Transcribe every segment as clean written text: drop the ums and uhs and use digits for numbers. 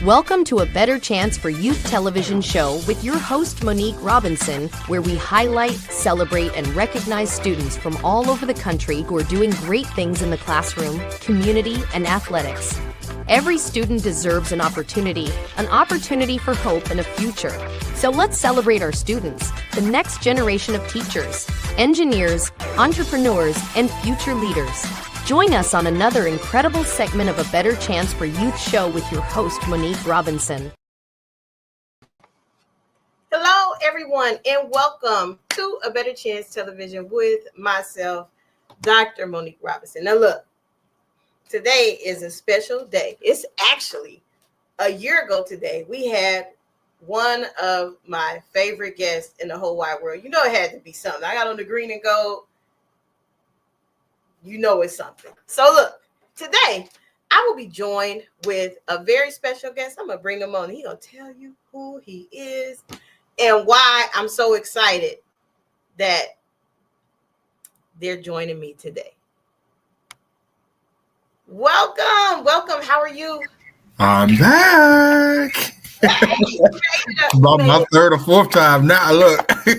Welcome to A Better Chance for Youth television show with your host, Monique Robinson, where we highlight, celebrate, and recognize students from all over the country who are doing great things in the classroom, community, and athletics. Every student deserves an opportunity for hope and a future. So let's celebrate our students, the next generation of teachers, engineers, entrepreneurs, and future leaders. Join us on another incredible segment of A Better Chance for Youth show with your host, Monique Robinson. Hello, everyone, and welcome to A Better Chance Television with myself, Dr. Monique Robinson. Now, look, today is a special day. It's actually a year ago today. We had one of my favorite guests in the whole wide world. You know, it had to be something. I got on the green and gold. You know it's something. So look, today I will be joined with a very special guest. I'm going to bring him on. He's going to tell you who he is and why I'm so excited that they're joining me today. Welcome. How are you? I'm back. About my third or fourth time now. Look, we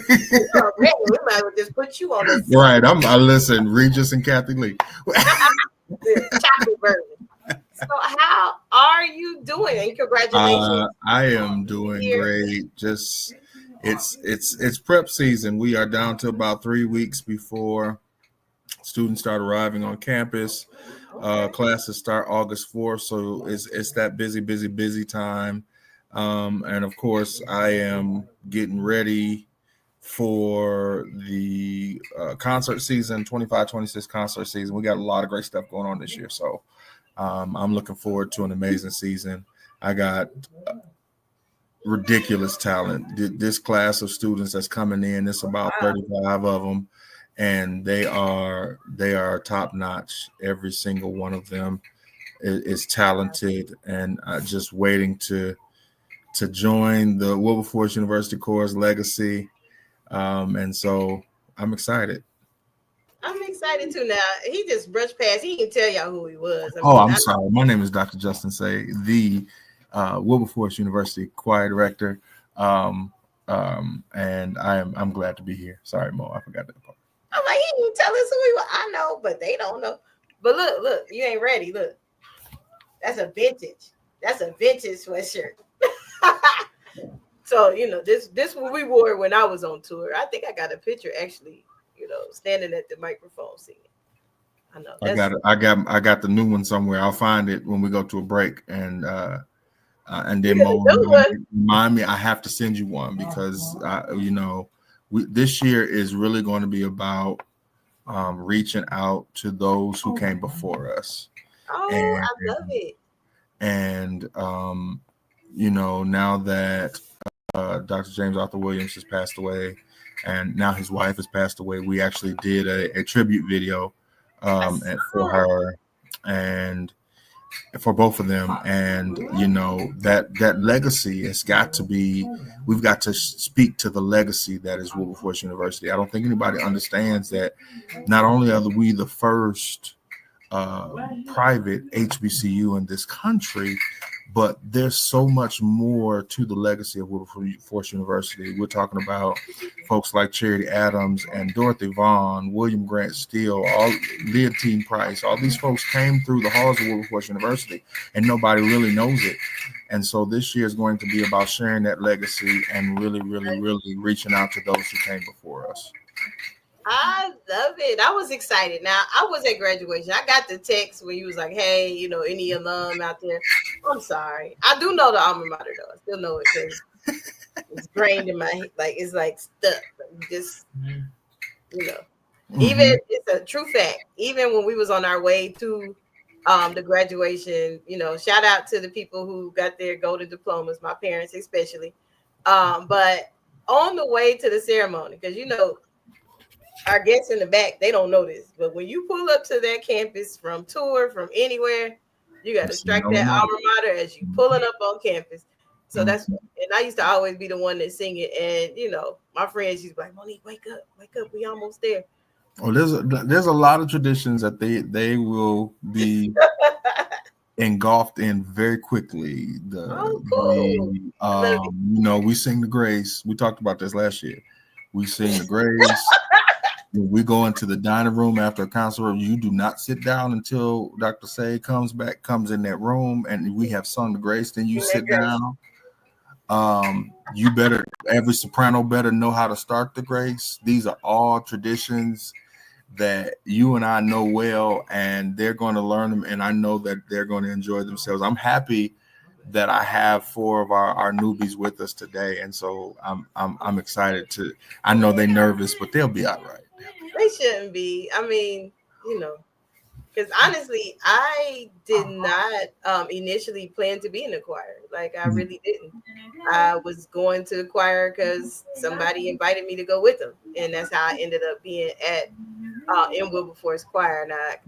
might as well just put you on this. Right. I listen, Regis and Kathy Lee. Chocolate version. So, how are you doing? And congratulations. I am doing great. Just it's prep season. We are down to about 3 weeks before students start arriving on campus. Classes start August 4th, so it's that busy time. And of course, I am getting ready for the concert season, 25-26 concert season. We got a lot of great stuff going on this year. So I'm looking forward to an amazing season. I got ridiculous talent. This class of students that's coming in, it's about 35 of them, and they are top notch. Every single one of them is talented and just waiting to join the Wilberforce University Corps legacy. And so I'm excited. I'm excited too. Now, he just brushed past. He didn't tell y'all who he was. I'm sorry. My name is Dr. Justin Say, the Wilberforce University Choir Director. And I'm glad to be here. Sorry, Mo, I forgot that part. I'm like, he didn't tell us who he was. I know, but they don't know. But look, you ain't ready. Look, that's a vintage sweatshirt. So, you know, this what we wore when I was on tour. I think I got a picture actually, you know, standing at the microphone singing. I know. I got the new one somewhere. I'll find it when we go to a break, and then remind me. I have to send you one because this year is really going to be about reaching out to those who came before us. Oh, I love it. And now that Dr. James Arthur Williams has passed away, and now his wife has passed away, we actually did a tribute video for her and for both of them. And that legacy has got to be, we've got to speak to the legacy that is Wilberforce University. I don't think anybody understands that not only are we the first private HBCU in this country, but there's so much more to the legacy of Wilberforce University. We're talking about folks like Charity Adams and Dorothy Vaughan, William Grant Steele, Leontine Price. All these folks came through the halls of Wilberforce University, and nobody really knows it. And so this year is going to be about sharing that legacy and really, really, really reaching out to those who came before us. I love it. I was excited. Now, I was at graduation. I got the text when you was like, hey, any alum out there. I'm sorry. I do know the alma mater, though. I still know it because it's grained in my head. Like, it's like stuck. Just, Even, it's a true fact. Even when we was on our way to the graduation, shout out to the people who got their golden diplomas, my parents especially. But on the way to the ceremony, because, our guests in the back, they don't know this, but when you pull up to that campus from tour, from anywhere, you got to strike that alma mater as you pulling up on campus. So and I used to always be the one that sing it. And, my friends used to be like, Monique, wake up, we almost there. Oh, there's a lot of traditions that they will be engulfed in very quickly. Cool. We sing the grace. We talked about this last year. We sing the grace. When we go into the dining room after a concert, you do not sit down until Dr. Say comes in that room, and we have sung the grace. Then you sit down. Every soprano better know how to start the grace. These are all traditions that you and I know well, and they're going to learn them, and I know that they're going to enjoy themselves. I'm happy that I have 4 of our newbies with us today, and so I'm excited to. I know they're nervous, but they'll be all right. They shouldn't be. I mean, because honestly, I did not initially plan to be in the choir. Like, I really didn't. I was going to the choir because somebody invited me to go with them, and that's how I ended up being in Wilberforce choir. And I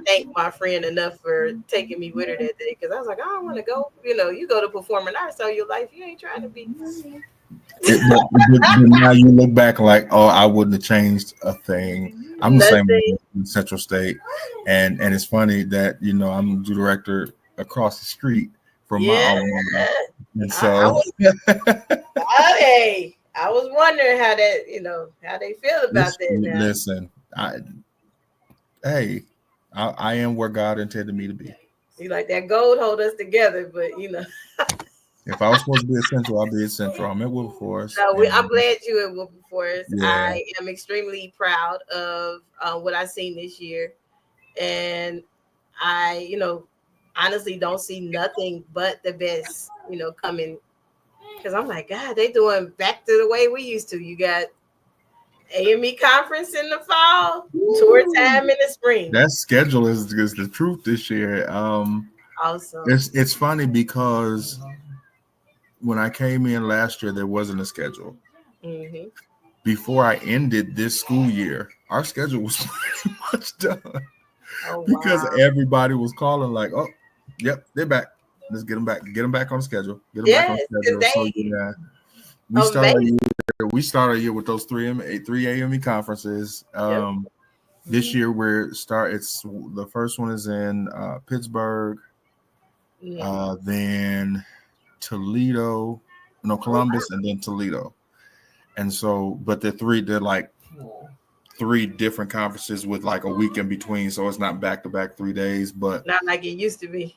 thank my friend enough for taking me with her that day, because I was like, I don't want to go. You go to performing arts all your life, you ain't trying to be. But now you look back like, oh, I wouldn't have changed a thing. I'm the same in Central State, and it's funny that I'm the director across the street from my alma, and so I was wondering how that how they feel about that now. Listen, I am where God intended me to be. See, like that gold hold us together, but if I was supposed to be at Central, I'll be at Central. I'm at Wilberforce. No, I'm glad you're at Wilberforce. Yeah. I am extremely proud of what I've seen this year. And I, honestly don't see nothing but the best, coming. Because I'm like, God, they doing back to the way we used to. You got AME conference in the fall, tour time in the spring. That schedule is the truth this year. Awesome. It's funny because when I came in last year, there wasn't a schedule. Mm-hmm. Before I ended this school year, our schedule was pretty much done. Because everybody was calling like, oh, yep, they're back. Let's get them back. Get them back on schedule. Get them back on schedule. So we started a year with those three AME conferences. This year it's the first one is in Pittsburgh, then Columbus, and then Toledo. And so, but they're like 3 different conferences with like a week in between. So it's not back-to-back 3 days, but not like it used to be.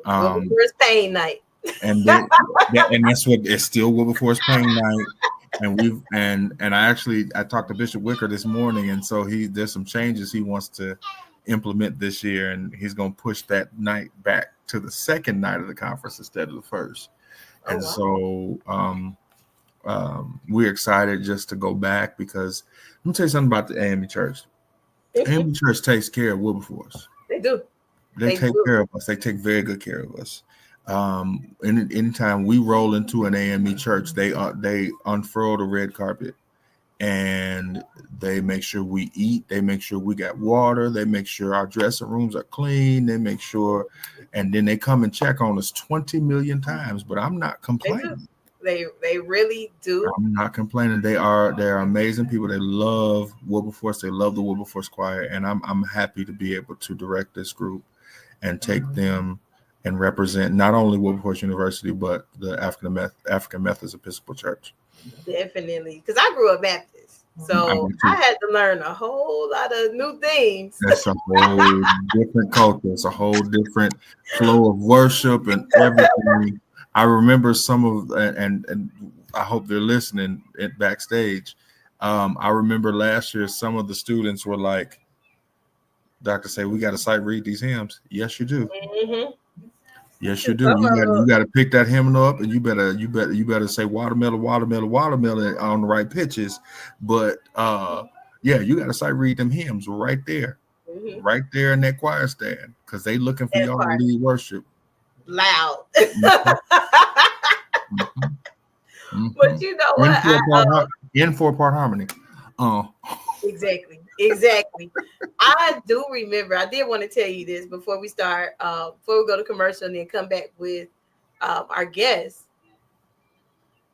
Wilberforce Pain Night. And that's what it's still Wilberforce Pain Night. And I talked to Bishop Wicker this morning, and so there's some changes he wants to implement this year, and he's going to push that night back to the second night of the conference instead of the first. So we're excited just to go back, because let me tell you something about the AME Church. AME Church takes care of Wilberforce. They do. They take care of us. They take very good care of us. Anytime we roll into an AME church, they unfurl the red carpet, and they make sure we eat. They make sure we got water. They make sure our dressing rooms are clean. They make sure, and then they come and check on us 20 million times. But I'm not complaining. They really do. I'm not complaining. They're amazing people. They love Wilberforce. They love the Wilberforce choir, and I'm happy to be able to direct this group and take them and represent not only Wilberforce University, but the African Methodist Episcopal Church. Definitely, because I grew up Baptist, so I had to learn a whole lot of new things. That's a whole different culture. It's a whole different flow of worship and everything. I remember some of, and I hope they're listening at backstage. I remember last year, some of the students were like, Doctor say, we got to sight read these hymns. Yes, you do. Mm-hmm. Yes, you do. You got to pick that hymn up, and you better say watermelon, watermelon, watermelon on the right pitches. But you got to sight read them hymns right there, right there in that choir stand, because they looking for y'all to lead worship loud. Mm-hmm. But you know what? In 4-part harmony. Exactly. I do remember. I did want to tell you this before we start. Before we go to commercial and then come back with our guests.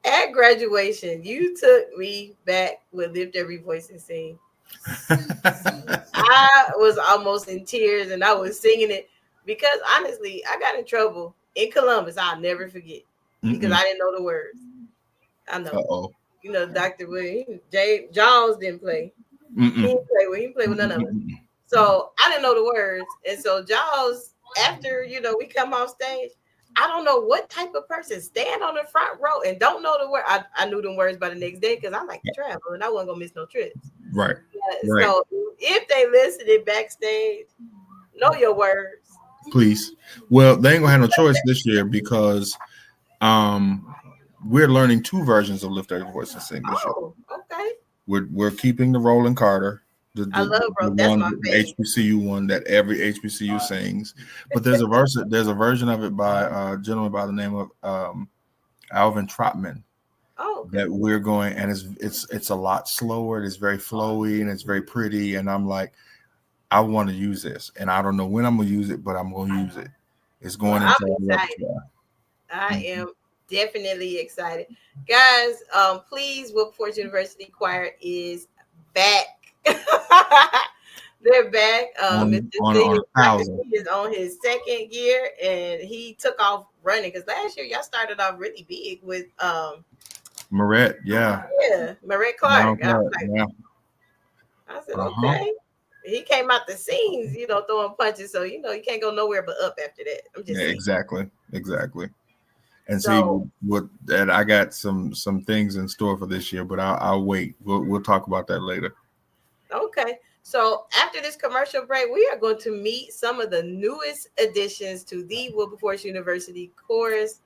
At graduation, you took me back with Lift Every Voice and Sing. I was almost in tears, and I was singing it. because honestly, I got in trouble in Columbus. I'll never forget because I didn't know the words. I know. Uh-oh. You know, Dr. William J. Jones didn't play. He didn't play with none of us. So I didn't know the words. And so Jaws, after we come off stage, I don't know what type of person stand on the front row and don't know the word. I knew them words by the next day because I like to travel and I wasn't gonna miss no trips. Right. Right. So if they listening backstage, know your words. Please. Well, they ain't gonna have no choice this year because we're learning 2 versions of Lift Every Voice and Sing this year. Okay. We're keeping the Roland Carter. I love Roland. That's my favorite. HBCU one that every HBCU sings. But there's a version of it by a gentleman by the name of Alvin Trotman. Oh, that we're going, and it's a lot slower. It's very flowy and it's very pretty. And I'm like, I want to use this, and I don't know when I'm gonna use it, but I'm gonna use it. It's going into I'm excited. I am definitely excited, guys. Please, Wilberforce University Choir is back. They're back. Is on his 2nd year, and he took off running because last year y'all started off really big with Marette, Marette Clark. I said, okay. He came out the scenes, throwing punches. So you can't go nowhere but up after that. I'm just saying. Exactly. And so, that I got some things in store for this year, but I'll wait. We'll talk about that later. Okay. So after this commercial break, we are going to meet some of the newest additions to the Wilberforce University chorus,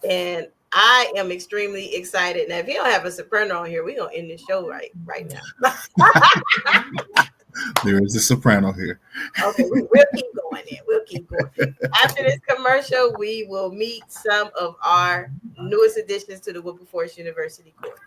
and I am extremely excited. Now, if you don't have a soprano on here, we're gonna end this show right now. There is a soprano here. Okay, we'll keep going then. We'll keep going. After this commercial, we will meet some of our newest additions to the Wilberforce University chorus.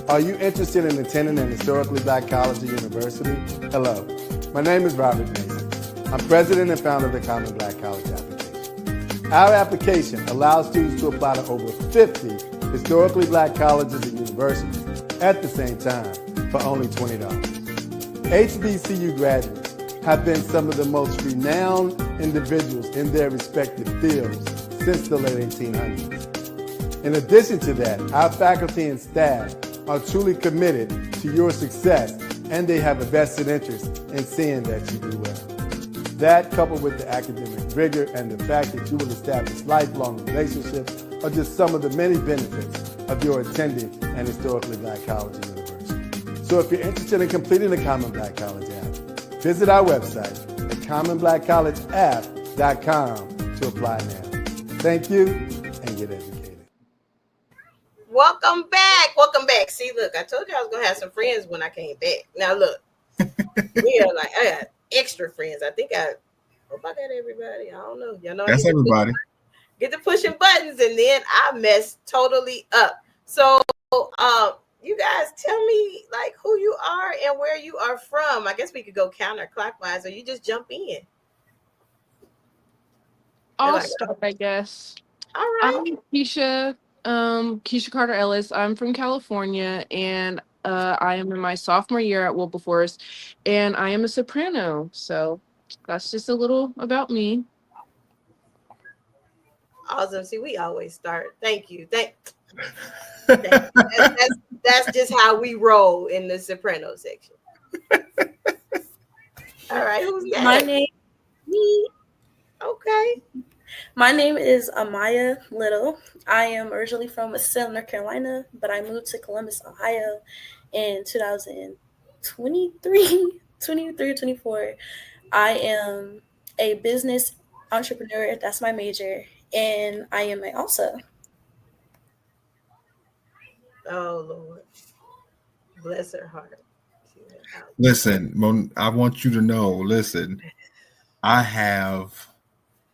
Are you interested in attending an historically Black college or university? Hello, my name is Robert Mason. I'm president and founder of the Common Black College application. Our application allows students to apply to over 50 historically Black colleges and universities at the same time for only $20. HBCU graduates have been some of the most renowned individuals in their respective fields since the late 1800s. In addition to that, our faculty and staff are truly committed to your success, and they have a vested interest in seeing that you do well. That, coupled with the academic rigor and the fact that you will establish lifelong relationships, are just some of the many benefits of your attending an historically Black college or university. So if you're interested in completing the Common Black College app, visit our website at commonblackcollegeapp.com to apply now. Thank you, and get educated. Welcome back. See, look, I told you I was gonna have some friends when I came back. Now look, I got extra friends. I think I hope I got everybody. I don't know. Y'all know that's everybody. Get to pushing buttons, and then I messed totally up. So you guys tell me like who you are and where you are from. I guess we could go counterclockwise, or you just jump in. I'll start, I guess. All right. I'm Keisha Carter Ellis. I'm from California, and I am in my sophomore year at Wilberforce, and I am a soprano. So that's just a little about me. Awesome. See, we always start. Thank you. That's just how we roll in the soprano section. All right, who's that? My name. Me. Okay. My name is Amaya Little. I am originally from Salem, North Carolina, but I moved to Columbus, Ohio in 2023, 24. I am a business entrepreneur. That's my major. And I am also. Oh, Lord. Bless her heart. Listen, I want you to know, I have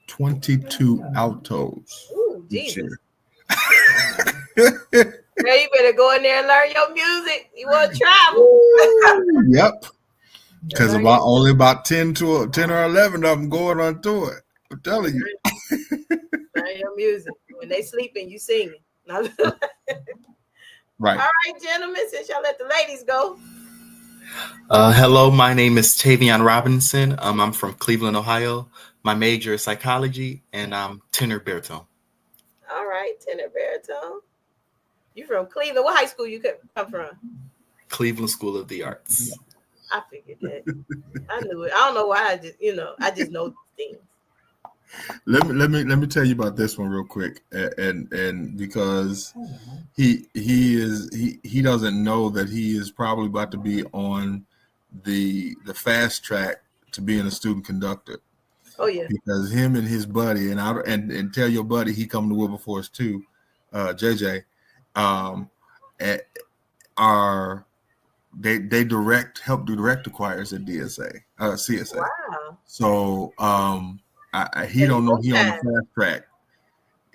22 altos. Ooh, Jesus. Now you better go in there and learn your music. You want to travel? Yep. Because only about 10 or 11 of them going on tour. I'm telling you. Learn your music. When they sleeping, you singing. Right. All right, gentlemen, since y'all let the ladies go. Hello, my name is Tavion Robinson. I'm from Cleveland, Ohio. My major is psychology, and I'm tenor baritone. All right, tenor baritone. You from Cleveland? What high school you come from? Cleveland School of the Arts. I figured that. I knew it. I don't know why. I just know things. Let me tell you about this one real quick, and because he doesn't know that he is probably about to be on the fast track to being a student conductor. Oh yeah. Because him and his buddy, and tell your buddy he come to Wilberforce too, JJ, are they help direct the choirs at CSA. Wow. So he don't know he on the fast track.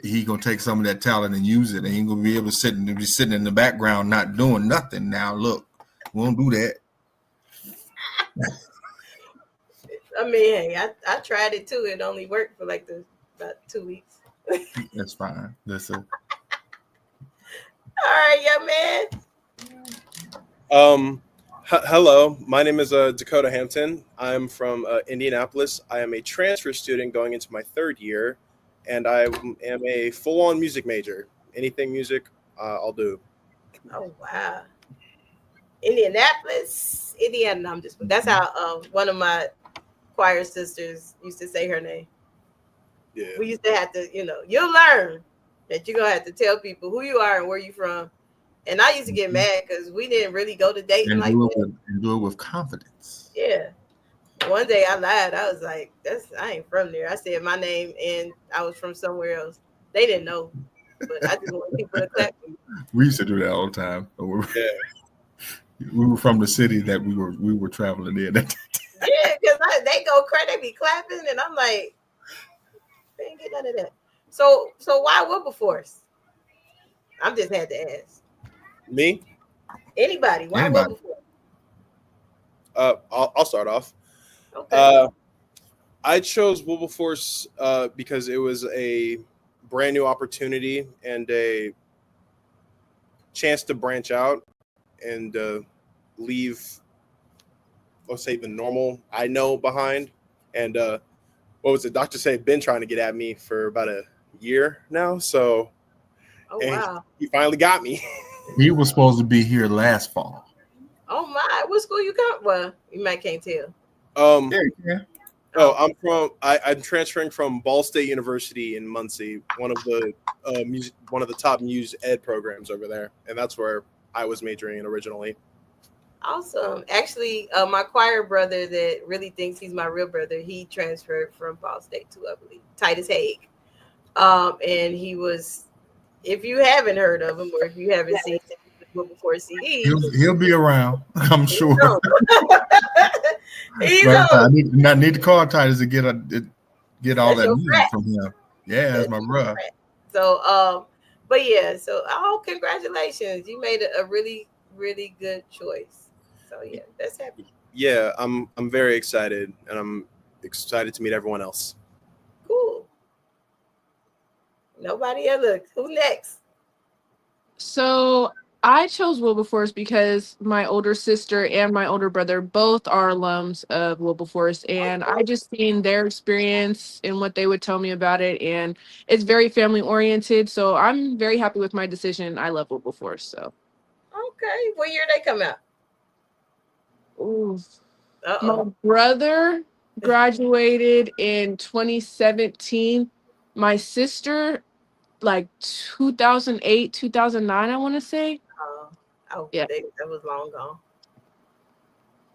He gonna take some of that talent and use it, and he gonna be able to be sitting in the background not doing nothing. Now look, we won't do that. I mean, hey, I tried it too. It only worked for like about 2 weeks. That's fine. That's it. All right, young man. Hello, my name is Dakota Hampton. I'm from Indianapolis. I am a transfer student going into my third year, and I am a full-on music major. Anything music, I'll do. Oh wow. Indianapolis, Indiana. No, that's how one of my choir sisters used to say her name. Yeah. We used to have to, you'll learn that you're gonna have to tell people who you are and where you're from. And I used to get mad because we didn't really go to dating And like that. And do it with confidence. Yeah. One day I lied. I was like, I ain't from there. I said my name and I was from somewhere else. They didn't know. But I just want people to clap for me. We used to do that all the time. We were from the city that we were traveling in. Yeah, because they go crazy, they be clapping, and I'm like, they ain't get none of that. So why Wilberforce? I just had to ask. Me? Anybody? Why Wilberforce? I'll start off. Okay. I chose Wilberforce because it was a brand new opportunity and a chance to branch out and leave, let's say, the normal I know behind. And what was it? Dr. Say been trying to get at me for about a year now. So wow. He finally got me. He was supposed to be here last fall. Oh my, what school you come? Well, you might can't tell. Yeah. Oh, I'm transferring from Ball State University in Muncie, one of the top music ed programs over there, and that's where I was majoring in originally. Awesome. Actually, my choir brother that really thinks he's my real brother, he transferred from Ball State too, I believe, Titus Haig. And he was, if you haven't heard of him or if you haven't seen him before CDs, he'll be around, I'm sure. I need to call Titus to get all that's that music from him. Yeah, that's my brother. So, but yeah, so congratulations, you made a really, really good choice. So yeah, that's happy. Yeah, I'm very excited, and I'm excited to meet everyone else. Cool. Nobody else. Who next? So I chose Wilberforce because my older sister and my older brother both are alums of Wilberforce, and I just seen their experience and what they would tell me about it, and it's very family oriented. So I'm very happy with my decision. I love Wilberforce. So. Okay, what year they come out? Ooh. My brother graduated in 2017. My sister, like 2008, 2009, I want to say. Yeah, that was long gone.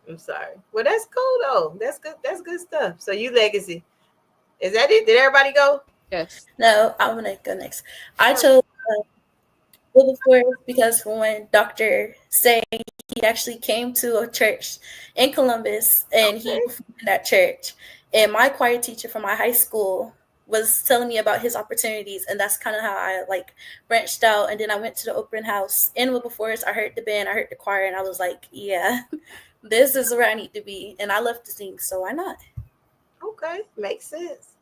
I'm sorry. Well, that's cool though. That's good. That's good stuff. So you legacy. Is that it? Did everybody go? Yes. No, I'm gonna go next. I chose Wilberforce because when Dr. Say, he actually came to a church in Columbus and he performed in that church. And my choir teacher from my high school was telling me about his opportunities, and that's kind of how I branched out. And then I went to the open house in Wilberforce. I heard the band, I heard the choir, and I was like, yeah, this is where I need to be. And I love to sing, so why not? Okay, makes sense.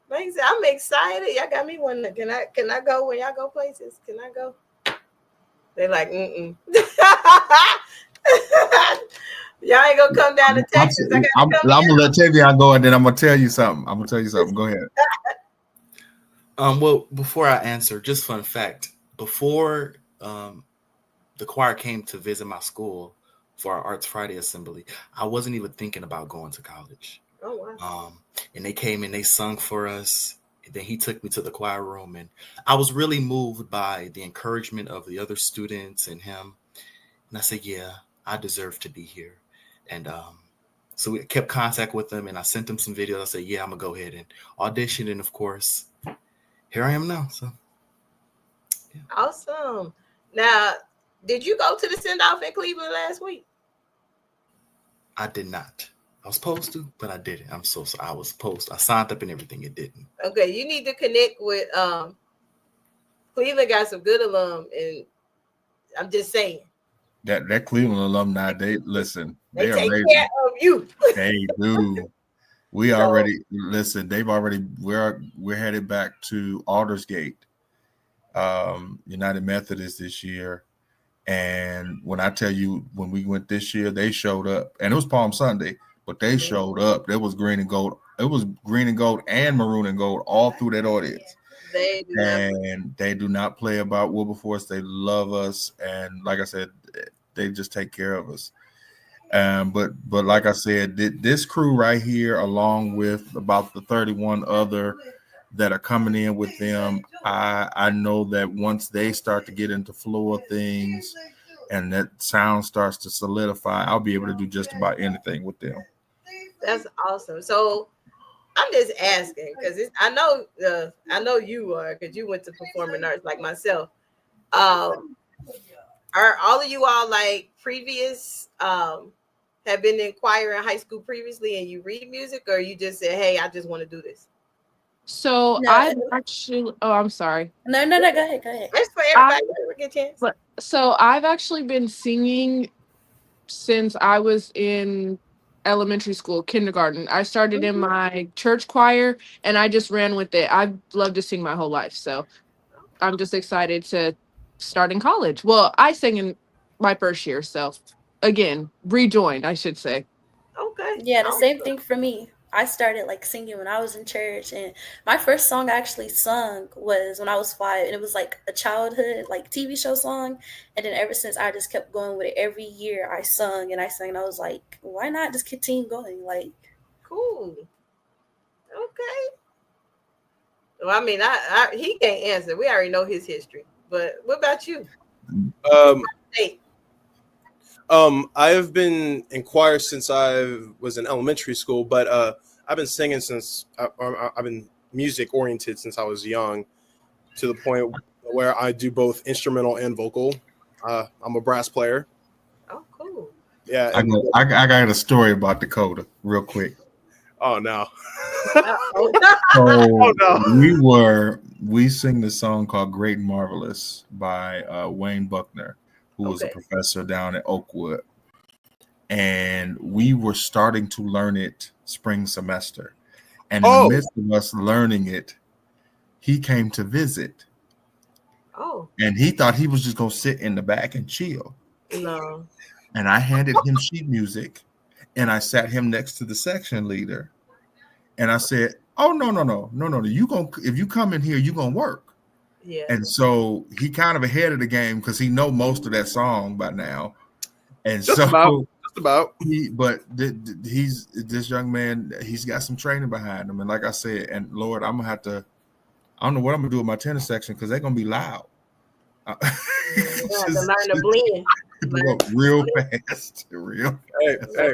I'm excited. Y'all got me one. Can I go when y'all go places? Can I go? They're like, Y'all ain't gonna come down to Texas. I I'm gotta come gonna let Tavion go, and then I'm gonna tell you something. Go ahead. Well, before I answer, just fun fact: before the choir came to visit my school for our Arts Friday assembly, I wasn't even thinking about going to college. Oh wow. And they came and they sung for us. And then he took me to the choir room, and I was really moved by the encouragement of the other students and him. And I said, "Yeah, I deserve to be here." And so we kept contact with them, and I sent them some videos. I said, "Yeah, I'm gonna go ahead and audition." And of course, here I am now. So, yeah. Awesome. Now, did you go to the send off in Cleveland last week? I did not. I was supposed to, but I didn't. I'm so sorry. I was supposed to. I signed up and everything. It didn't. Okay, you need to connect with Cleveland got some good alum, and I'm just saying. That Cleveland alumni, they listen. They They are take amazing. care of you. They do. We already listen. They've already. We're headed back to Aldersgate, United Methodist this year. And when I tell you, when we went this year, they showed up, and it was Palm Sunday, but they showed up. There was green and gold. It was green and gold and maroon and gold all through that audience. They do not play about Wilberforce. They love us, and like I said, they just take care of us. But like I said, this crew right here, along with about the 31 other that are coming in with them, I know that once they start to get into flow of things and that sound starts to solidify, I'll be able to do just about anything with them. That's awesome. So I'm just asking because I know you are, because you went to performing arts like myself. Are all of you all like previous have been in choir in high school previously, and you read music, or you just said, "Hey, I just want to do this"? So No. I've actually, oh, I'm sorry. No, go ahead. That's for everybody. Get a chance. So I've actually been singing since I was in elementary school, kindergarten. I started in my church choir, and I just ran with it. I've loved to sing my whole life, so I'm just excited to start in college. Well, I sang in my first year, so again, rejoined, I should say. Okay. Yeah, the same thing for me. I started like singing when I was in church, and my first song I actually sung was when I was 5, and it was like a childhood like TV show song. And then ever since, I just kept going with it. Every year I sung and I sang, and I was like, why not just continue going? Like, cool. Okay. Well, I mean, he can't answer. We already know his history. But what about you? Hey. I have been in choir since I was in elementary school, but I've been singing since I've been music oriented since I was young, to the point where I do both instrumental and vocal. I'm a brass player. Oh, cool. Yeah. I got a story about Dakota real quick. Oh no. So no. We sing this song called Great and Marvelous by Wayne Buckner, who was a professor down at Oakwood. And we were starting to learn it spring semester. And in the midst of us learning it, he came to visit. Oh. And he thought he was just going to sit in the back and chill. No. And I handed him sheet music, and I sat him next to the section leader. And I said, "Oh, no. If you come in here, you're going to work." Yeah. And so he kind of ahead of the game because he know most of that song by now. And just about. He's this young man. He's got some training behind him, and like I said, and Lord, I'm gonna have to. I don't know what I'm gonna do with my tenor section because they're gonna be loud. Learn to blend. Real fast. Hey.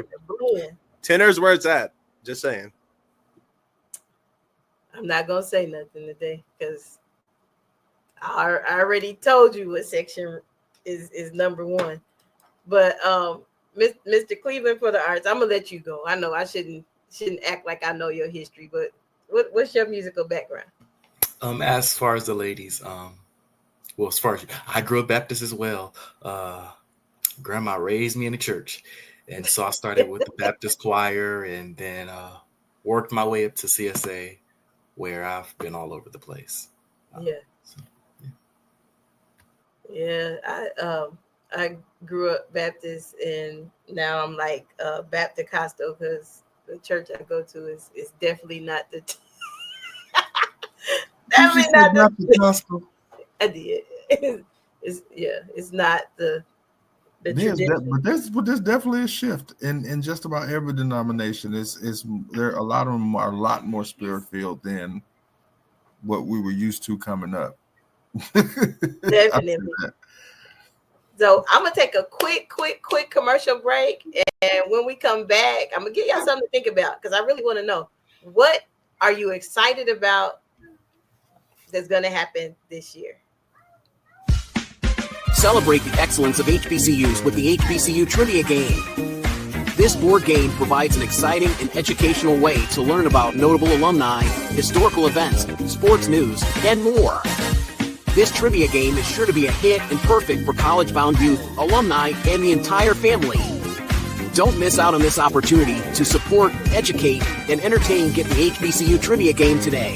Tenor's where it's at. Just saying. I'm not gonna say nothing today because I already told you what section is number one. But Mr. Cleveland for the arts, I'm gonna let you go. I know I shouldn't act like I know your history, but what's your musical background? As far as the ladies, as far as I grew up Baptist as well. Grandma raised me in the church, and so I started with the Baptist choir, and then worked my way up to CSA, where I've been all over the place. I grew up Baptist, and now I'm like Baptist Costo because the church I go to is definitely not the. Definitely not the. I did. It's not the tradition. But there's definitely a shift in just about every denomination. Is there a lot of them are a lot more spirit filled than what we were used to coming up. Definitely. So I'm gonna take a quick commercial break, and when we come back, I'm gonna give y'all something to think about because I really want to know what are you excited about that's gonna happen this year. Celebrate the excellence of HBCUs with the HBCU Trivia Game. This board game provides an exciting and educational way to learn about notable alumni, historical events, sports news, and more. This trivia game is sure to be a hit and perfect for college-bound youth, alumni, and the entire family. Don't miss out on this opportunity to support, educate, and entertain Get the HBCU Trivia Game today.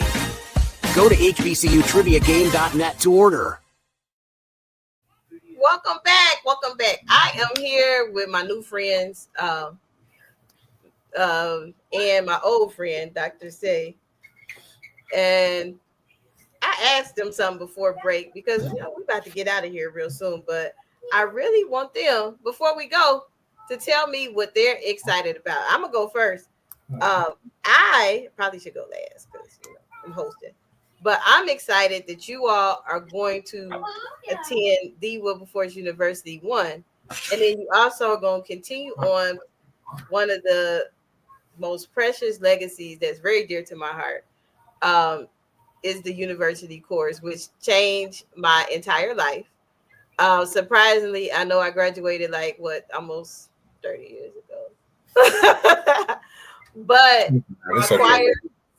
Go to hbcutriviagame.net to order. Welcome back. I am here with my new friends and my old friend, Dr. Say. And I asked them something before break because we're about to get out of here real soon. But I really want them, before we go, to tell me what they're excited about. I'm going to go first. I probably should go last because I'm hosting. But I'm excited that you all are going to attend the Wilberforce University 1. And then you also are going to continue on one of the most precious legacies that's very dear to my heart, is the university course, which changed my entire life. Surprisingly, I know I graduated almost 30 years ago. But my choir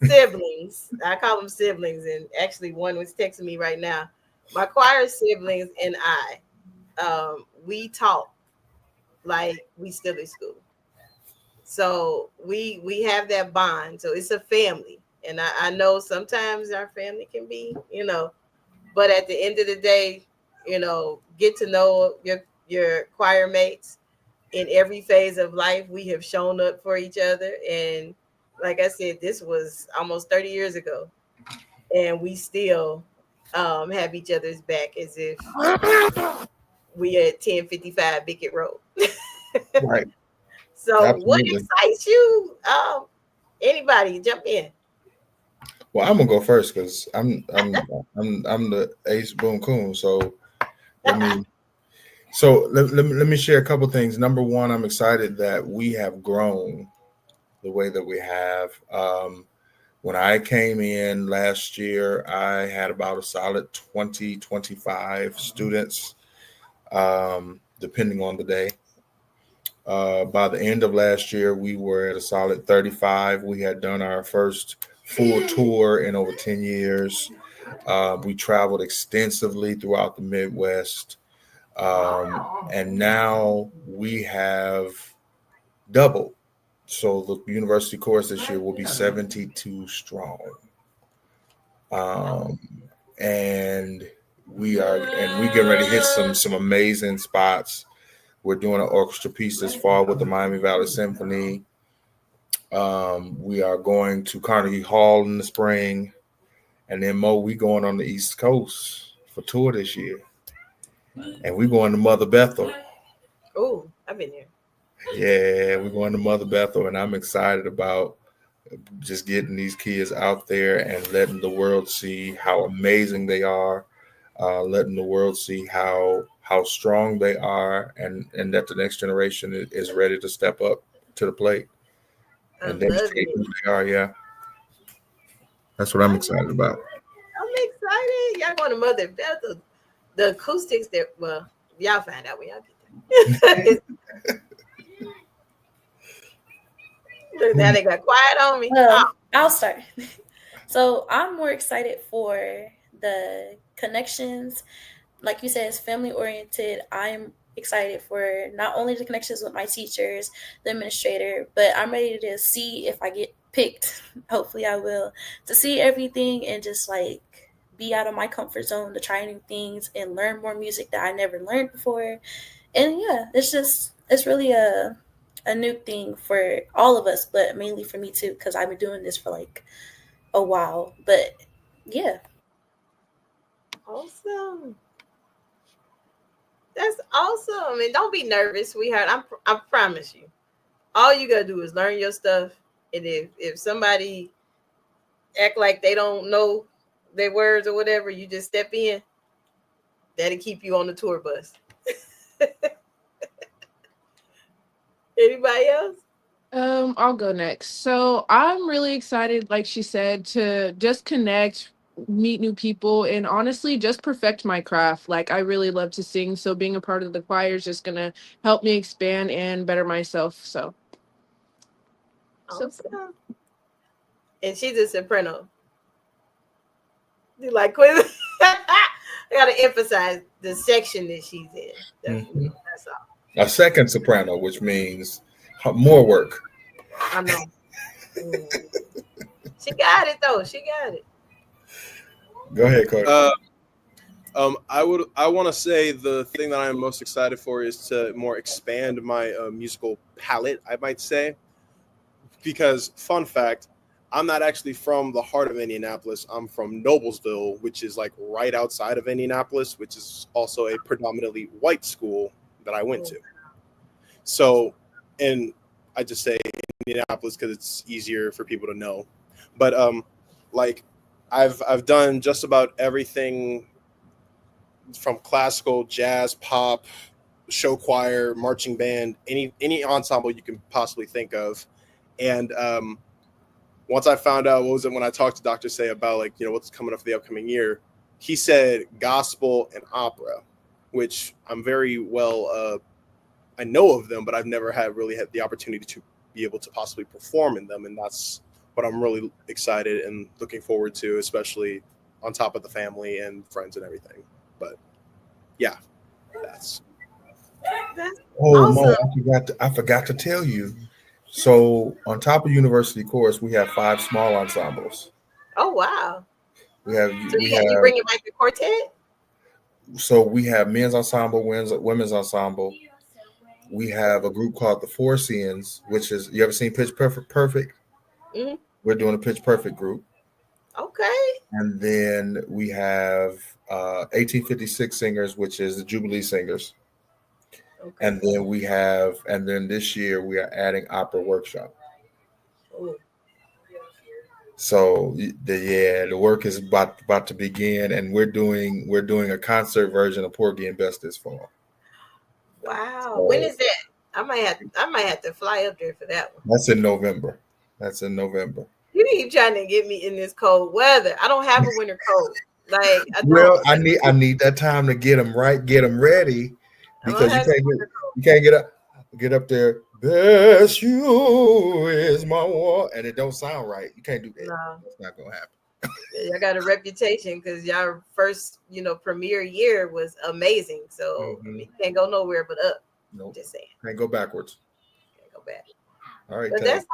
siblings, I call them siblings, and actually one was texting me right now. My choir siblings and I, we talk like we still in school. So we have that bond. So it's a family. And I know sometimes our family can be, but at the end of the day, get to know your choir mates in every phase of life. We have shown up for each other. And like I said, this was almost 30 years ago. And we still have each other's back as if we at 1055 Bickett Road. Right. So Absolutely. What excites you? Anybody jump in. Well, I'm gonna go first because I'm the ace boom coon. So let me share a couple things. Number one, I'm excited that we have grown the way that we have. When I came in last year, I had about a solid 20, 25 students, depending on the day. By the end of last year, we were at a solid 35. We had done our first full tour in over 10 years. We traveled extensively throughout the Midwest. And now we have doubled. So the university course this year will be 72 strong. And we get ready to hit some amazing spots. We're doing an orchestra piece this fall with the Miami Valley Symphony. We are going to Carnegie Hall in the spring. And then we going on the East Coast for tour this year. And we're going to Mother Bethel. Oh, I've been there. Yeah, we're going to Mother Bethel, and I'm excited about just getting these kids out there and letting the world see how amazing they are, letting the world see how strong they are, and that the next generation is ready to step up to the plate and demonstrate who they are. Yeah, that's what I'm excited about. I'm excited. Y'all going to Mother Bethel. The acoustics there, well, y'all find out when y'all get there. Now they got quiet on me. I'll start. So I'm more excited for the connections. Like you said, it's family oriented. I'm excited for not only the connections with my teachers, the administrator, but I'm ready to see if I get picked. Hopefully I will, to see everything and just be out of my comfort zone, to try new things and learn more music that I never learned before. And yeah, it's really a new thing for all of us, but mainly for me too, because I've been doing this for like a while. But yeah. Awesome. That's awesome. And don't be nervous, sweetheart. I promise you. All you gotta do is learn your stuff. And if somebody act like they don't know their words or whatever, you just step in. That'll keep you on the tour bus. Anybody else? I'll go next. So I'm really excited, like she said, to just connect, meet new people, and honestly just perfect my craft. Like I really love to sing, so being a part of the choir is just gonna help me expand and better myself. So Awesome. And she's a soprano. You like Quinn? I gotta emphasize the section that she's in. That's all. A second soprano, which means more work. I know. She got it though. She got it. Go ahead, Coach. I want to say the thing that I'm most excited for is to more expand my musical palette, I might say, because fun fact, I'm not actually from the heart of Indianapolis. I'm from Noblesville, which is like right outside of Indianapolis, which is also a predominantly white school that I went to. So, and I just say Indianapolis because it's easier for people to know. But like I've done just about everything from classical, jazz, pop, show choir, marching band, any ensemble you can possibly think of. And once I found out, what was it when I talked to Dr. Say about like, what's coming up for the upcoming year, he said gospel and opera, which I'm very well, I know of them, but I've never really had the opportunity to be able to possibly perform in them. And that's what I'm really excited and looking forward to, especially on top of the family and friends and everything. But yeah, that's awesome. Mo, I forgot to tell you. So on top of University Chorus, we have 5 small ensembles. Oh wow! You bringing back the quartet? So we have men's ensemble, women's ensemble. We have a group called the Four Seasons, which is, you ever seen Pitch Perfect? Mm-hmm. We're doing a Pitch Perfect group. Okay. And then we have 1856 Singers, which is the Jubilee Singers. Okay. And then this year we are adding Opera Workshop. Ooh. So the work is about to begin, and we're doing a concert version of Porgy and Bess this fall. Wow. So, when is that? I might have to fly up there for that one. That's in November. You keep trying to get me in this cold weather. I don't have a winter cold. Like I need that time to get them right, get them ready, because you can't get up there. Bess you is my war, and it don't sound right. You can't do that. No. It's not gonna happen. I got a reputation because y'all first, premiere year was amazing. So you can't go nowhere but up. Nope. Just saying. Can't go backwards. Can't go back. All right. But that's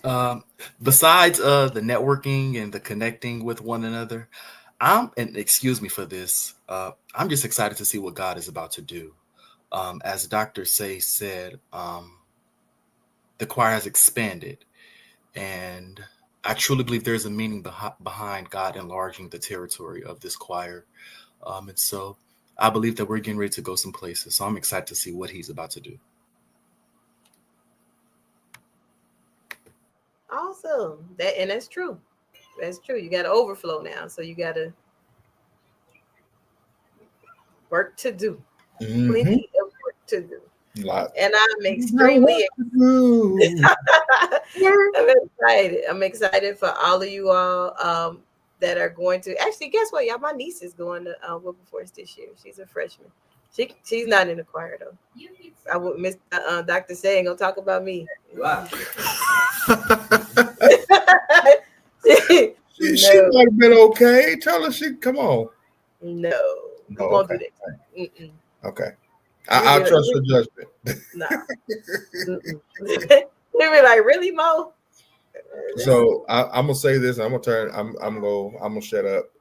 awesome. Besides the networking and the connecting with one another, and excuse me for this, I'm just excited to see what God is about to do. As Dr. Say said, the choir has expanded, and I truly believe there's a meaning behind God enlarging the territory of this choir. And so I believe that we're getting ready to go some places. So I'm excited to see what he's about to do. Awesome. That's true. That's true. You got to overflow now. So you got to work to do. Mm-hmm. Plenty of work to do. And I'm extremely I'm excited for all of you all that are going to actually, guess what, y'all, my niece is going to Wilberforce this year. She's a freshman. She's not in the choir though. I would miss Dr. Say ain't gonna talk about me. Wow. She might have been okay. Tell her come on. No, we won't do that. Mm-mm. Okay. I'll trust your judgment. Nah. They be like, really, Mo? So I'm gonna say this. I'm gonna shut up.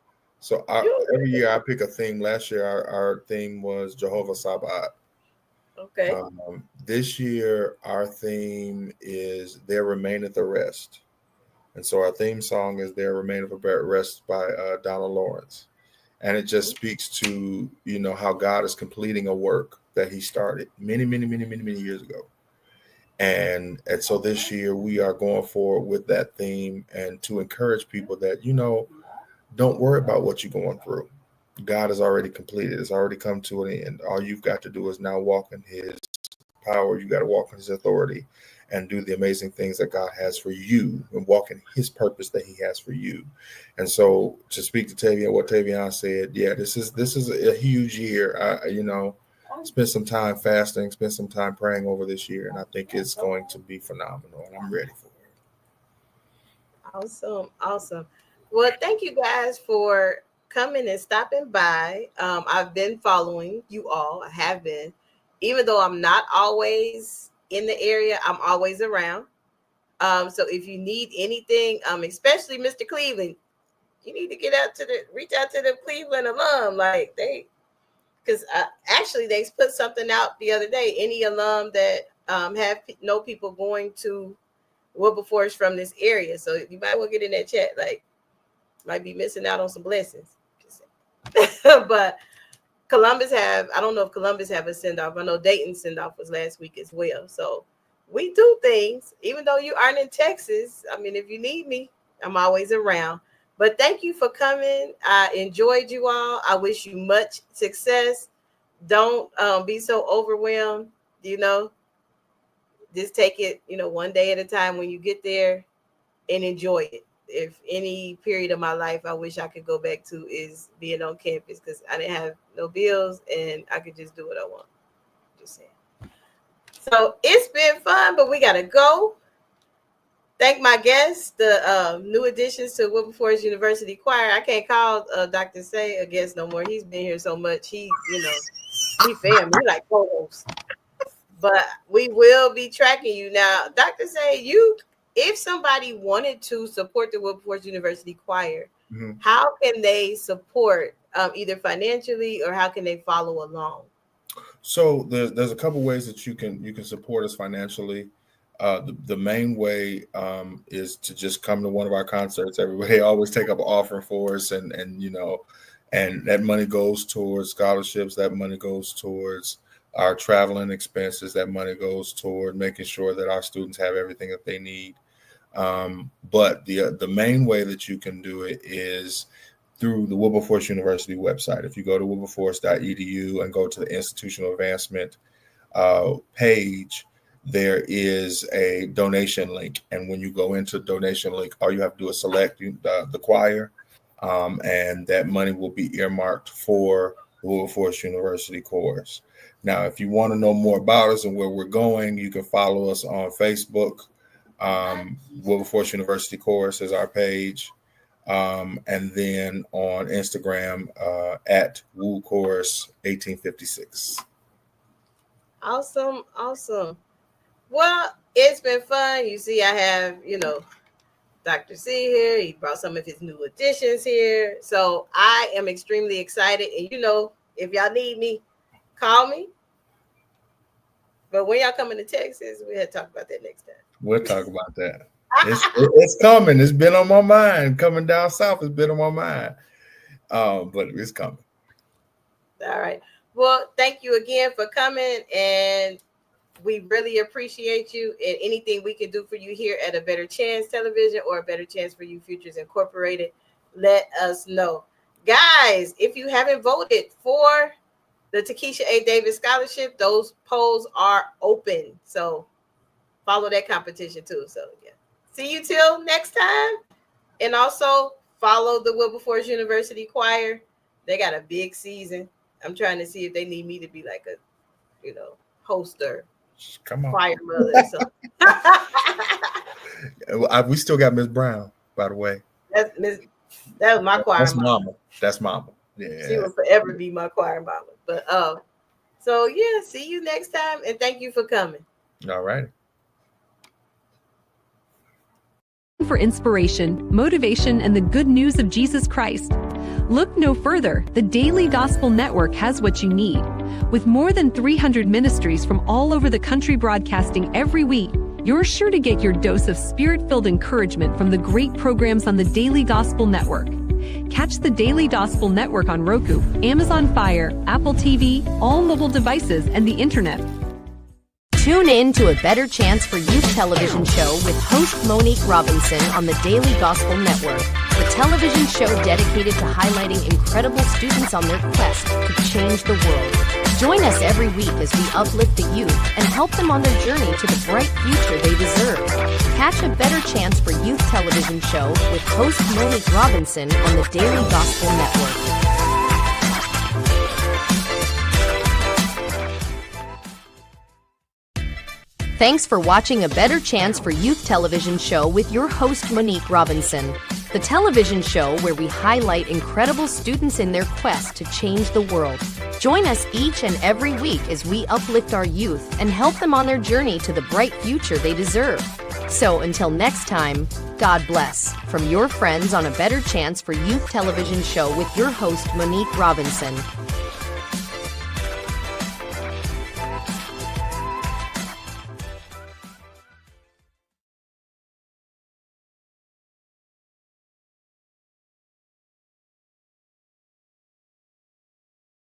So every year I pick a theme. Last year our theme was Jehovah Sabbath. Okay. This year our theme is There Remaineth a Rest. And so our theme song is There Remaineth a Rest by Donald Lawrence. And it just speaks to, how God is completing a work that he started many years ago. And so this year we are going forward with that theme and to encourage people that, don't worry about what you're going through. God has already completed. It's already come to an end. All you've got to do is now walk in his power. You got to walk in his authority and do the amazing things that God has for you and walk in his purpose that he has for you. And so to speak to Tavian, what Tavian said, this is a huge year. Spend some time fasting, spend some time praying over this year. And I think it's going to be phenomenal. And I'm ready for it. Awesome. Well, thank you guys for coming and stopping by. I've been following you all. I have been. Even though I'm not always in the area, I'm always around. So if you need anything, especially Mr. Cleveland, you need to reach out to the Cleveland alum. Because actually they put something out the other day. Any alum that know people going to Wilberforce from this area. So you might want to get in that chat. Might be missing out on some blessings. But I don't know if Columbus have a send-off. I know Dayton's send-off was last week as well. So we do things, even though you aren't in Texas. I mean, if you need me, I'm always around. But thank you for coming. I enjoyed you all. I wish you much success. Don't be so overwhelmed, Just take it, one day at a time when you get there and enjoy it. If any period of my life I wish I could go back to is being on campus because I didn't have no bills and I could just do what I want. Just saying. So it's been fun, but we got to go. Thank my guests, the new additions to Wilberforce University Choir. I can't call Dr. Say a guest no more. He's been here so much. He family. He like co-host. But we will be tracking you now. Dr. Say, if somebody wanted to support the Wilberforce University Choir, how can they support either financially or how can they follow along? So there's a couple ways that you can support us financially. The main way is to just come to one of our concerts. Everybody always take up an offering for us, and that money goes towards scholarships. That money goes towards our traveling expenses. That money goes toward making sure that our students have everything that they need. But the main way that you can do it is through the Wilberforce University website. If you go to wilberforce.edu and go to the institutional advancement page, there is a donation link. And when you go into donation link, all you have to do is select the choir, and that money will be earmarked for the Wilberforce University course. Now, if you want to know more about us and where we're going, you can follow us on Facebook. Wilberforce University Course is our page, and then on Instagram at Woo Course 1856. Awesome. Well, it's been fun. You see, I have Dr. C here. He brought some of his new additions here, so I am extremely excited. And if y'all need me, call me. But when y'all coming to Texas, we had to talk about that next time. We'll talk about that. It's coming. It's been on my mind. Coming down south has been on my mind. But it's coming. All right. Well, thank you again for coming. And we really appreciate you. And anything we can do for you here at A Better Chance Television or A Better Chance for You Futures Incorporated, let us know. Guys, if you haven't voted for the Takesha A. Davis Scholarship, those polls are open. So follow that competition too. So yeah. See you till next time. And also follow the Wilberforce University Choir. They got a big season. I'm trying to see if they need me to be like a, host or choir mother or something. We still got Miss Brown, by the way. That was my choir mama. That's mama. Yeah. She will forever be my choir mama. But so yeah, see you next time and thank you for coming. All right. For inspiration, motivation, and the good news of Jesus Christ, Look no further. The Daily Gospel Network has what you need. With more than 300 ministries from all over the country broadcasting every week, you're sure to get your dose of spirit-filled encouragement from the great programs on the Daily Gospel Network. Catch the Daily Gospel Network on Roku, Amazon Fire, Apple TV, all mobile devices, and the internet. Tune in to A Better Chance for Youth television show with host Monique Robinson on the Daily Gospel Network, the television show dedicated to highlighting incredible students on their quest to change the world. Join us every week as we uplift the youth and help them on their journey to the bright future they deserve. Catch A Better Chance for Youth television show with host Monique Robinson on the Daily Gospel Network. Thanks for watching A Better Chance for Youth television show with your host Monique Robinson, the television show where we highlight incredible students in their quest to change the world. Join us each and every week as we uplift our youth and help them on their journey to the bright future they deserve. So until next time, God bless, from your friends on A Better Chance for Youth television show with your host Monique Robinson.